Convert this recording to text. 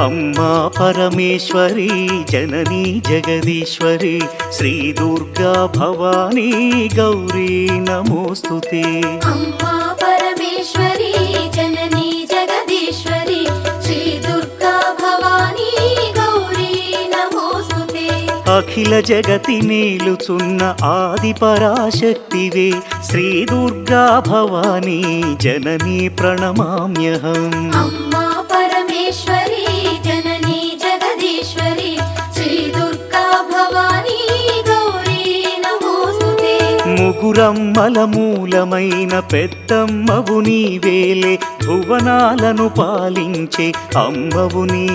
अम्मा परमेश्वरी जननी जगदीश्वरी श्री दुर्गा भवानी गौरी नमोस्तुते। अम्मा परमेश्वरी जननी जगदीश्वरी श्री दुर्गा भवानी गौरी नमोस्तुते। अखिल जगति नेलुचुन्न आदि पराशक्तिवे श्री दुर्गा भवानी जननी प्रणमाम्यहम्। अम्मा परमेश्वरी जननी जगदीश्वरी श्री दुर्गा भवानी गौरी नमोस्तुते। ముగురమ్మల మూలమైన పెద్దమ్మవు నీవేలే భువనాలను పాలించే అమ్మవు నీ